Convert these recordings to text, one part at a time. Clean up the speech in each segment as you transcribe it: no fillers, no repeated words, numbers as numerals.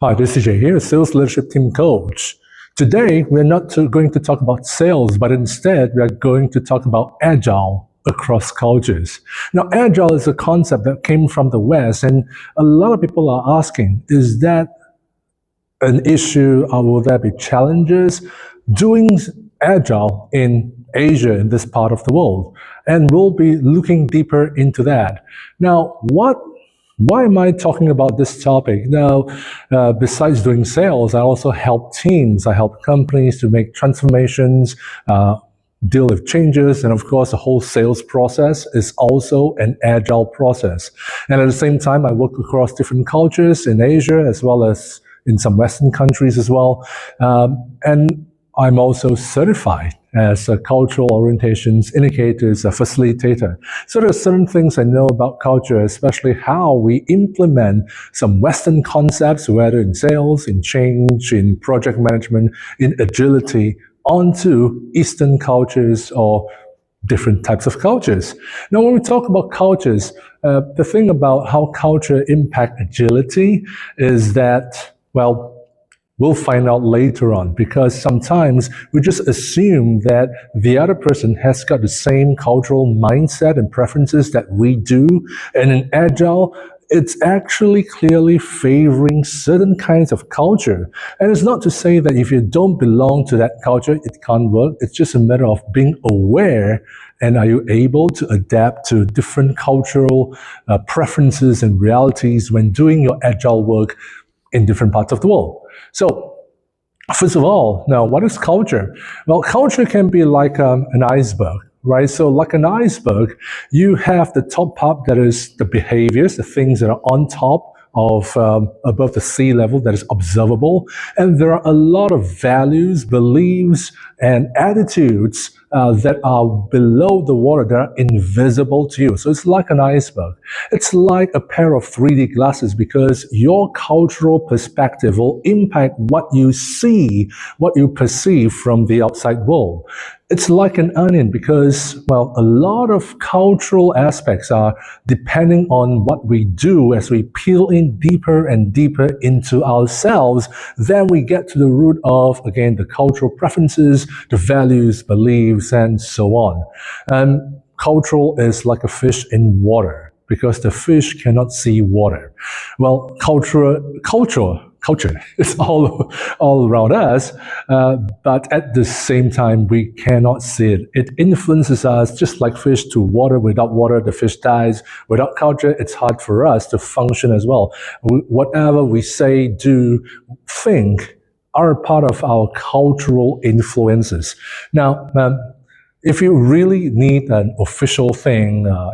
Hi, this is Jay here, Sales Leadership Team Coach. Today, we're not going to talk about sales, but instead, we are going to talk about Agile across cultures. Now, Agile is a concept that came from the West, and a lot of people are asking, is that an issue, or will there be challenges doing Agile in Asia, in this part of the world? And we'll be looking deeper into that. Now, why am I talking about this topic? Now, besides doing sales, I also help teams, I help companies to make transformations, deal with changes, and of course, the whole sales process is also an agile process. And at the same time, I work across different cultures in Asia as well as in some Western countries as well. And I'm also certified as a cultural orientations indicators facilitator. So there are certain things I know about culture, especially how we implement some Western concepts, whether in sales, in change, in project management, in agility, onto Eastern cultures or different types of cultures. Now, when we talk about cultures, the thing about how culture impact agility is that, well, we'll find out later on, because sometimes we just assume that the other person has got the same cultural mindset and preferences that we do. And in Agile, it's actually clearly favoring certain kinds of culture. And it's not to say that if you don't belong to that culture, it can't work. It's just a matter of being aware, and are you able to adapt to different cultural preferences and realities when doing your Agile work in different parts of the world. So, first of all, now, what is culture? Well, culture can be like an iceberg, right? So like an iceberg, you have the top part that is the behaviors, the things that are on top of above the sea level that is observable. And there are a lot of values, beliefs, and attitudes that are below the water that are invisible to you. So it's like an iceberg. It's like a pair of 3D glasses, because your cultural perspective will impact what you see, what you perceive from the outside world. It's like an onion, because, well, a lot of cultural aspects are depending on what we do. As we peel in deeper and deeper into ourselves, then we get to the root of, again, the cultural preferences, the values, beliefs, and so on. Cultural is like a fish in water, because the fish cannot see water. Well, culture is all around us, but at the same time, we cannot see it. It influences us just like fish to water. Without water, the fish dies. Without culture, it's hard for us to function as well. Whatever we say, do, think are part of our cultural influences. Now, if you really need an official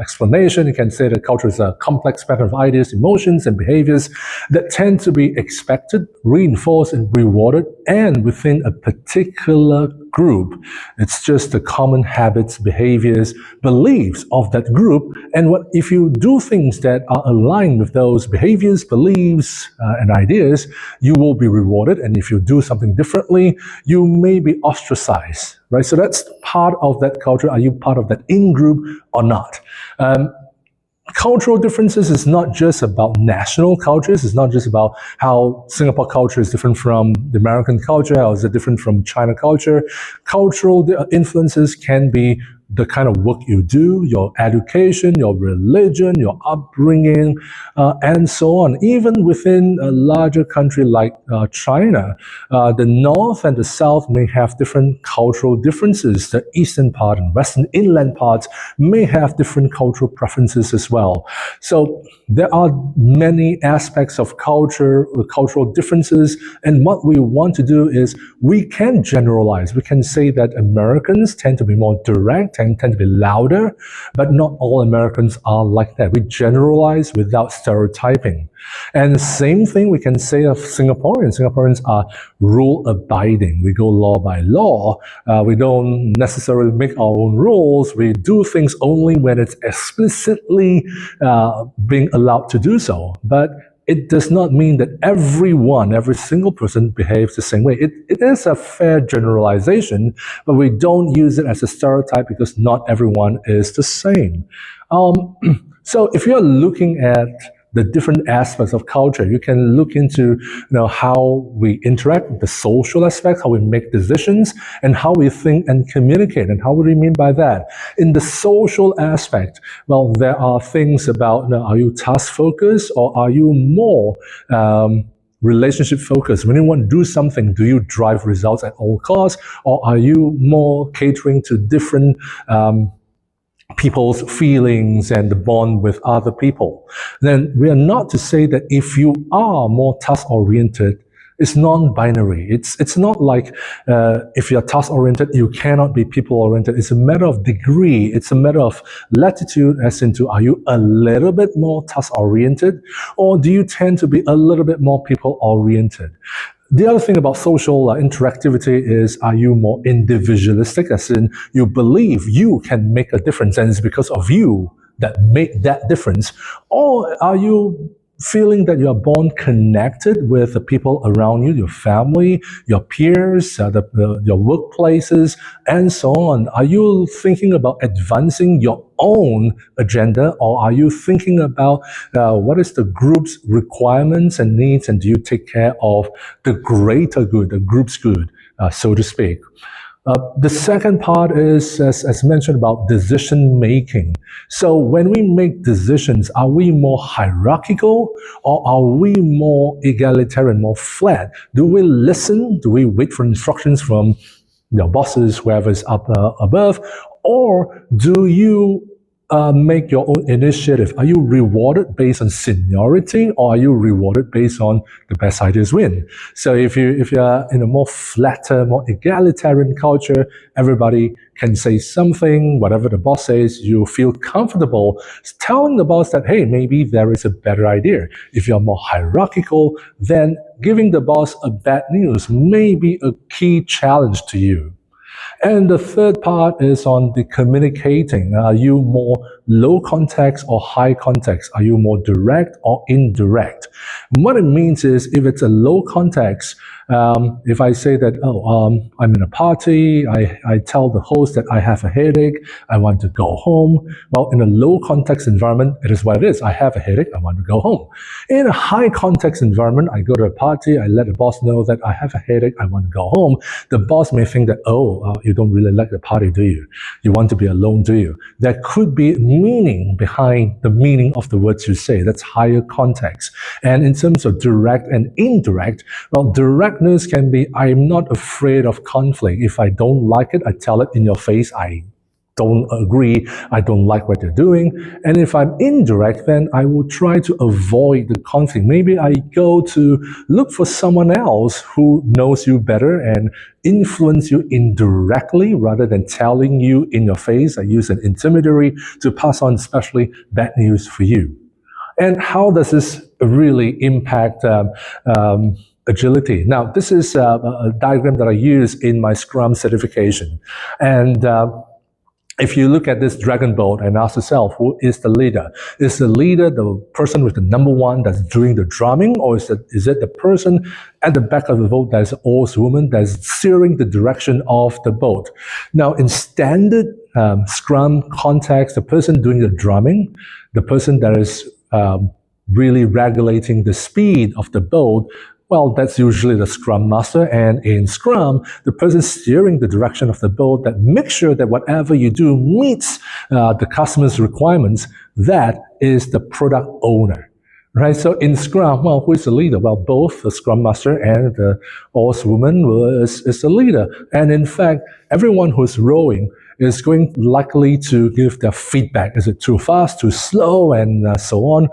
explanation, you can say that culture is a complex pattern of ideas, emotions, and behaviors that tend to be expected, reinforced, and rewarded, and within a particular group. It's just the common habits, behaviors, beliefs of that group. And if you do things that are aligned with those behaviors, beliefs, and ideas, you will be rewarded. And if you do something differently, you may be ostracized, right? So that's part of that culture. Are you part of that in-group or not? Cultural differences is not just about national cultures. It's not just about how Singapore culture is different from the American culture, or is it different from China culture. Cultural influences can be the kind of work you do, your education, your religion, your upbringing, and so on. Even within a larger country like China, the North and the South may have different cultural differences. The eastern part and western inland parts may have different cultural preferences as well. So there are many aspects of culture, cultural differences, and what we want to do is we can generalize. We can say that Americans tend to be more direct and tend to be louder, but not all Americans are like that. We generalize without stereotyping. And the same thing we can say of Singaporeans. Singaporeans are rule-abiding. We go law by law. We don't necessarily make our own rules. We do things only when it's explicitly being allowed to do so. But it does not mean that every single person behaves the same way. It is a fair generalization, but we don't use it as a stereotype, because not everyone is the same. So if you're looking at the different aspects of culture. You can look into how we interact, the social aspect, how we make decisions, and how we think and communicate. And how would we mean by that? In the social aspect, well, there are things about are you task focused or are you more relationship focused? When you want to do something, do you drive results at all costs, or are you more catering to different people's feelings and the bond with other people? Then we are not to say that if you are more task oriented, it's non-binary. It's not like if you're task-oriented, you cannot be people-oriented. It's a matter of degree. It's a matter of latitude, as into, are you a little bit more task-oriented, or do you tend to be a little bit more people-oriented? The other thing about social interactivity is, are you more individualistic, as in you believe you can make a difference and it's because of you that make that difference? Or are you feeling that you are born connected with the people around you, your family, your peers, your workplaces, and so on? Are you thinking about advancing your own agenda, or are you thinking about what is the group's requirements and needs, and do you take care of the greater good, the group's good, so to speak? The second part is, as mentioned, about decision making. So when we make decisions, are we more hierarchical, or are we more egalitarian, more flat? Do we listen? Do we wait for instructions from your bosses, whoever is up above? Or do you make your own initiative? Are you rewarded based on seniority, or are you rewarded based on the best ideas win? So if you're in a more flatter, more egalitarian culture, everybody can say something, whatever the boss says, you feel comfortable telling the boss that, hey, maybe there is a better idea. If you're more hierarchical, then giving the boss a bad news may be a key challenge to you. And the third part is on the communicating. Are you more low context or high context? Are you more direct or indirect? What it means is, if it's a low context, if I say that, I'm in a party, I tell the host that I have a headache, I want to go home. Well, in a low context environment, it is what it is. I have a headache, I want to go home. In a high context environment, I go to a party, I let the boss know that I have a headache, I want to go home. The boss may think that, you don't really like the party, do you? You want to be alone, do you? There could be meaning behind the meaning of the words you say. That's higher context. And in terms of direct and indirect, well, directness can be, I'm not afraid of conflict. If I don't like it, I tell it in your face. I don't agree, I don't like what you're doing. And if I'm indirect, then I will try to avoid the conflict. Maybe I go to look for someone else who knows you better and influence you indirectly rather than telling you in your face. I use an intermediary to pass on especially bad news for you. And how does this really impact agility? Now, this is a diagram that I use in my Scrum certification. And if you look at this dragon boat and ask yourself, who is the leader? Is the leader the person with the number one that's doing the drumming, or is it the person at the back of the boat that's an oarswoman that's steering the direction of the boat? Now, in standard Scrum context, the person doing the drumming, the person that is really regulating the speed of the boat, well, that's usually the Scrum Master. And in Scrum, the person steering the direction of the boat that makes sure that whatever you do meets the customer's requirements, that is the product owner. Right? So in Scrum, well, who is the leader? Well, both the Scrum Master and the oarswoman is the leader. And in fact, everyone who's rowing is going likely to give their feedback. Is it too fast, too slow, and so on?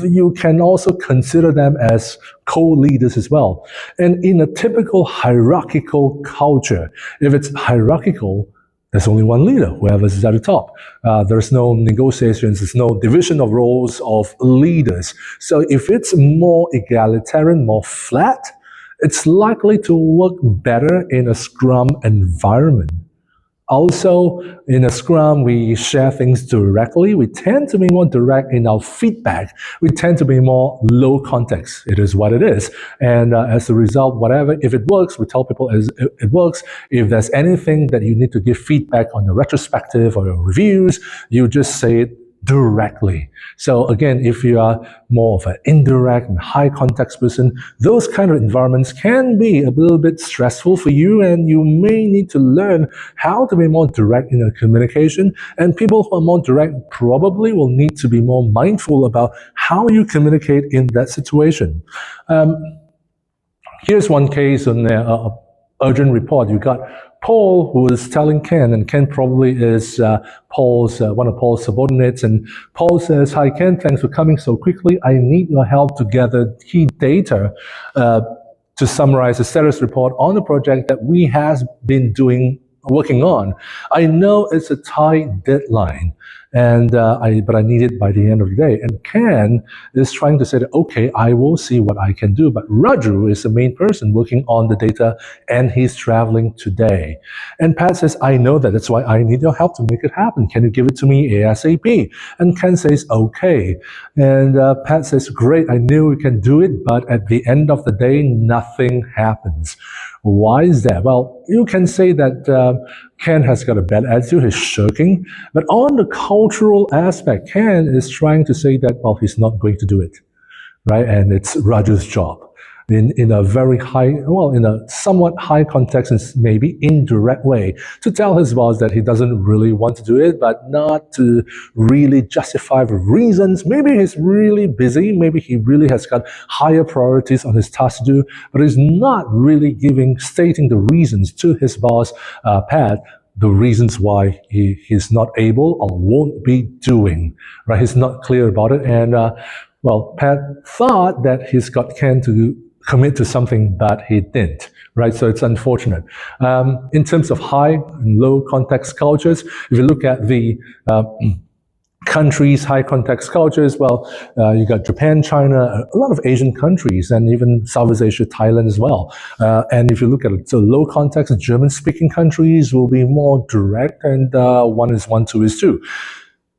You can also consider them as co-leaders as well. And in a typical hierarchical culture, if it's hierarchical, there's only one leader, whoever is at the top. There's no negotiations, there's no division of roles of leaders. So if it's more egalitarian, more flat, it's likely to work better in a Scrum environment. Also, in a Scrum, we share things directly. We tend to be more direct in our feedback. We tend to be more low context. It is what it is. And as a result, whatever, if it works, we tell people it works. If there's anything that you need to give feedback on your retrospective or your reviews, you just say it directly. So again, if you are more of an indirect and high context person, those kind of environments can be a little bit stressful for you, and you may need to learn how to be more direct in your communication. And people who are more direct probably will need to be more mindful about how you communicate in that situation. Here's one case on the urgent report. You got Paul, who is telling Ken, and Ken probably is Paul's one of Paul's subordinates. And Paul says, "Hi Ken, thanks for coming so quickly. I need your help to gather key data to summarize the status report on the project that we has been working on. I know it's a tight deadline, and but I need it by the end of the day." And Ken is trying to say that, okay, I will see what I can do, but Raju is the main person working on the data, and he's traveling today. And Pat says, "I know that. That's why I need your help to make it happen. Can you give it to me ASAP?" And Ken says, "Okay." And Pat says, "Great. I knew we can do it, but at the end of the day, nothing happens." Why is that? Well, you can say that Ken has got a bad attitude, he's shirking, but on the cultural aspect, Ken is trying to say that, well, he's not going to do it, right? And it's Raju's job. In a very high, well, in a somewhat high context and maybe indirect way, to tell his boss that he doesn't really want to do it, but not to really justify the reasons. Maybe he's really busy, maybe he really has got higher priorities on his task to do, but he's not really stating the reasons to his boss, Pat, the reasons why he's not able or won't be doing, right? He's not clear about it. And, well, Pat thought that he's got Ken to commit to something, but he didn't, right? So it's unfortunate. In terms of high and low context cultures, if you look at the countries, high context cultures, well, you got Japan, China, a lot of Asian countries, and even Southeast Asia, Thailand as well. And if you look at the low context, German-speaking countries will be more direct, and 1 is 1, 2 is 2.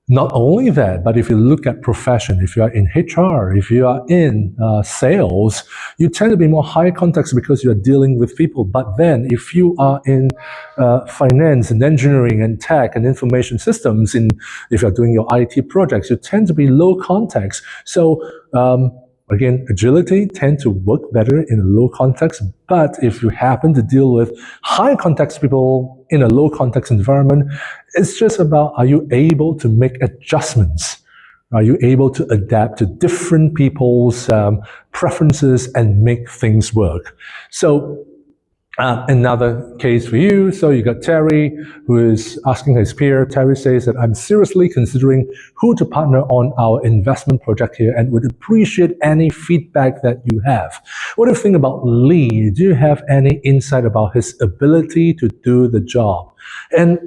Not only that, but if you look at profession, if you are in HR, if you are in sales, you tend to be more high context because you are dealing with people. But then if you are in finance and engineering and tech and information systems, if you're doing your IT projects, you tend to be low context. So again, agility tends to work better in a low context, but if you happen to deal with high context people in a low context environment, it's just about, are you able to make adjustments? Are you able to adapt to different people's preferences and make things work? So another case for you. So you got Terry, who is asking his peer. Terry says that, "I'm seriously considering who to partner on our investment project here and would appreciate any feedback that you have." What do you think about Lee? Do you have any insight about his ability to do the job? And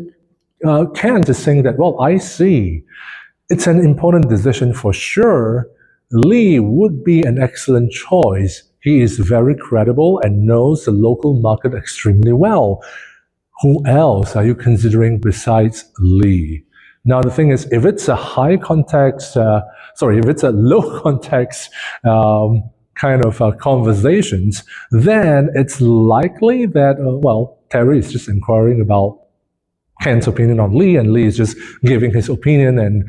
Kent is saying that, well, I see. It's an important decision for sure. Lee would be an excellent choice. He is very credible and knows the local market extremely well. Who else are you considering besides Lee? Now, the thing is, if it's a if it's a low context kind of conversations, then it's likely that, well, Terry is just inquiring about Ken's opinion on Lee, and Lee is just giving his opinion, and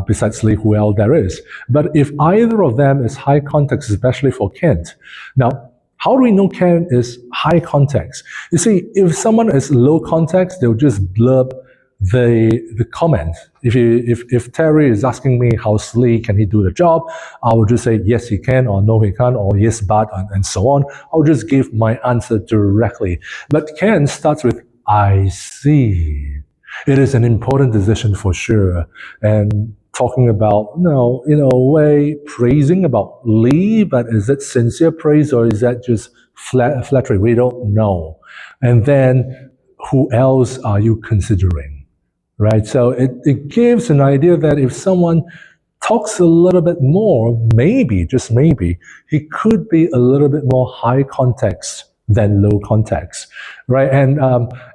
besides Lee, who else there is. But if either of them is high context, especially for Kent, now, how do we know Ken is high context? You see, if someone is low context, they'll just blurb the comment. If Terry is asking me how's Lee, can he do the job, I will just say yes he can, or no he can't, or yes but, and so on. I'll just give my answer directly. But Ken starts with, "I see. It is an important decision for sure." And talking about, in a way, praising about Lee, but is it sincere praise or is that just flattery? We don't know. And then, who else are you considering? Right? So it gives an idea that if someone talks a little bit more, maybe, just maybe, he could be a little bit more high context than low context, right? And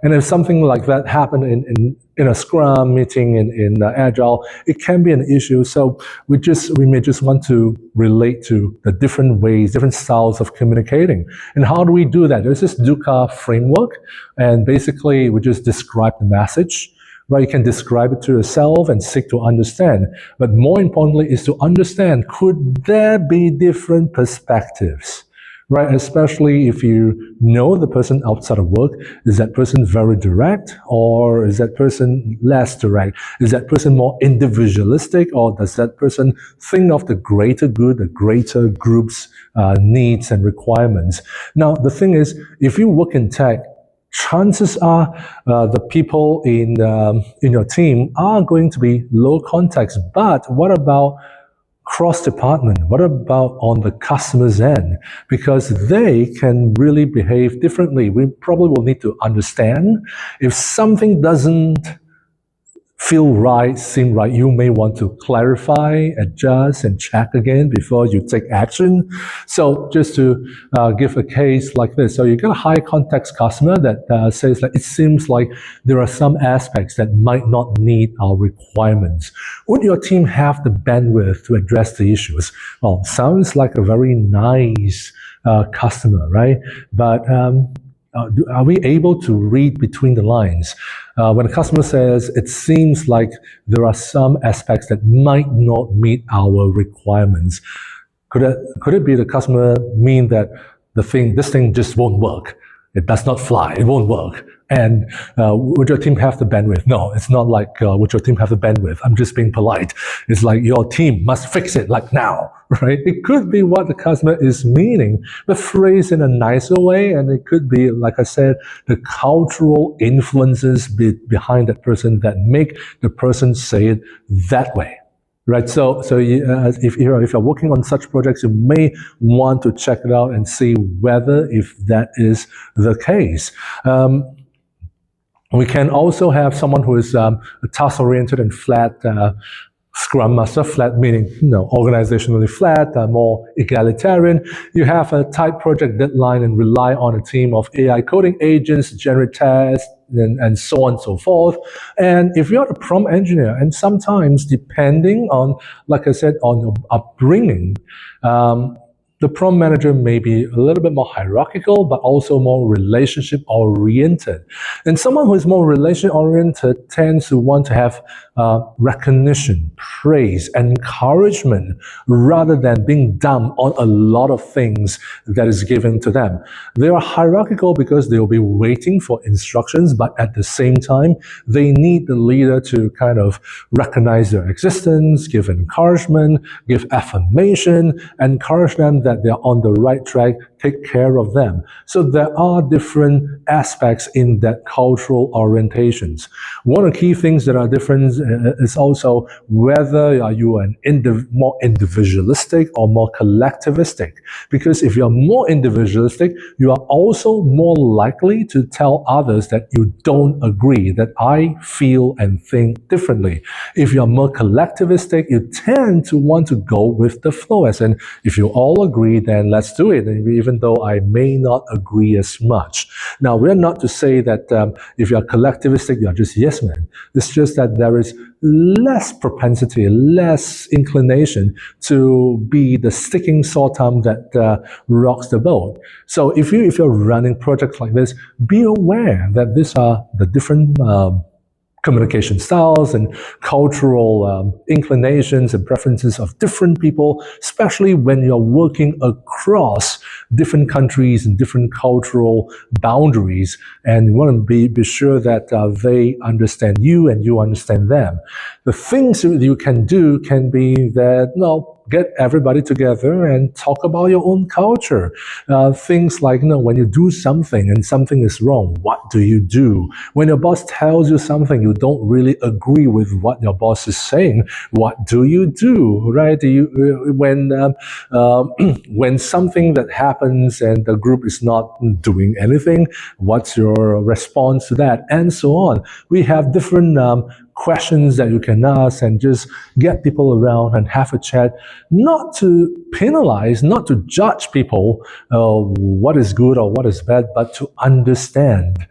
if something like that happened in a Scrum meeting in Agile, it can be an issue. So we may just want to relate to the different ways, different styles of communicating. And how do we do that? There's this Dukkha framework, and basically we just describe the message. right? You can describe it to yourself and seek to understand. But more importantly is to understand, could there be different perspectives? Right, especially if you know the person outside of work, is that person very direct or is that person less direct? Is that person more individualistic or does that person think of the greater good, the greater group's needs and requirements? Now, the thing is, if you work in tech, chances are the people in your team are going to be low context. But what about cross-department? What about on the customer's end? Because they can really behave differently. We probably will need to understand if something doesn't feel right, seem right, you may want to clarify, adjust, and check again before you take action. So just to give a case like this, so you got a high context customer that says that it seems like there are some aspects that might not meet our requirements. Would your team have the bandwidth to address the issues? Well, sounds like a very nice customer, right? But are we able to read between the lines? When a customer says it seems like there are some aspects that might not meet our requirements, could it be the customer mean that this thing just won't work? It does not fly. It won't work. And would your team have the bandwidth? No, it's not like would your team have the bandwidth? I'm just being polite. It's like your team must fix it like now, right? It could be what the customer is meaning, but phrased in a nicer way. And it could be, like I said, the cultural influences behind that person that make the person say it that way. Right, so if you're working on such projects, you may want to check it out and see whether if that is the case. We can also have someone who is task-oriented and flat, Scrum Master, flat meaning organizationally flat, more egalitarian. You have a tight project deadline and rely on a team of AI coding agents, generate tests, and so on and so forth. And if you're a prompt engineer, and sometimes depending on, like I said, on your upbringing, the prompt manager may be a little bit more hierarchical, but also more relationship-oriented. And someone who is more relationship-oriented tends to want to have recognition, praise, encouragement, rather than being dumb on a lot of things that is given to them. They are hierarchical because they will be waiting for instructions, but at the same time, they need the leader to kind of recognize their existence, give encouragement, give affirmation, encourage them that they're on the right track, take care of them. So there are different aspects in that cultural orientations. One of the key things that are different is also whether are you more individualistic or more collectivistic. Because if you're more individualistic, you are also more likely to tell others that you don't agree, that I feel and think differently. If you're more collectivistic, you tend to want to go with the flow, as in, if you all agree, then let's do it, and even though I may not agree as much. Now, we're not to say that if you're collectivistic, you're just yes men. It's just that there is less propensity, less inclination to be the sticking sore thumb that rocks the boat. So if you're running projects like this, be aware that these are the different communication styles and cultural inclinations and preferences of different people, especially when you're working across different countries and different cultural boundaries. And you want to be sure that they understand you and you understand them. The things that you can do can be that, get everybody together and talk about your own culture. Things like, when you do something and something is wrong, what do you do? When your boss tells you something, you don't really agree with what your boss is saying, what do you do, right? When something that happens and the group is not doing anything, what's your response to that? And so on. We have different questions that you can ask and just get people around and have a chat, not to penalize, not to judge people what is good or what is bad, but to understand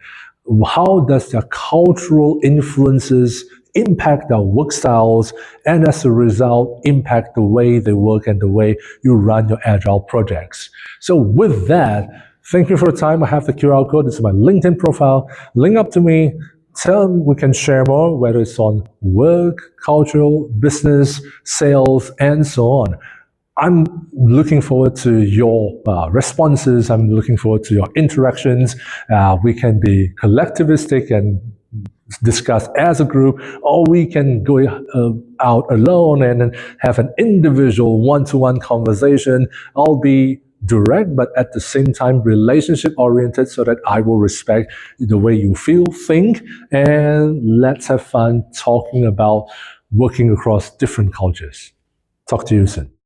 how does their cultural influences impact their work styles, and as a result, impact the way they work and the way you run your Agile projects. So with that, thank you for the time. I have the QR code. This is my LinkedIn profile. Link up to me. we can share more, whether it's on work, cultural, business, sales, and so on. I'm looking forward to your responses. I'm looking forward to your interactions. We can be collectivistic and discuss as a group, or we can go out alone and have an individual one-to-one conversation. I'll be direct, but at the same time relationship oriented, so that I will respect the way you feel, think, and let's have fun talking about working across different cultures. Talk to you soon.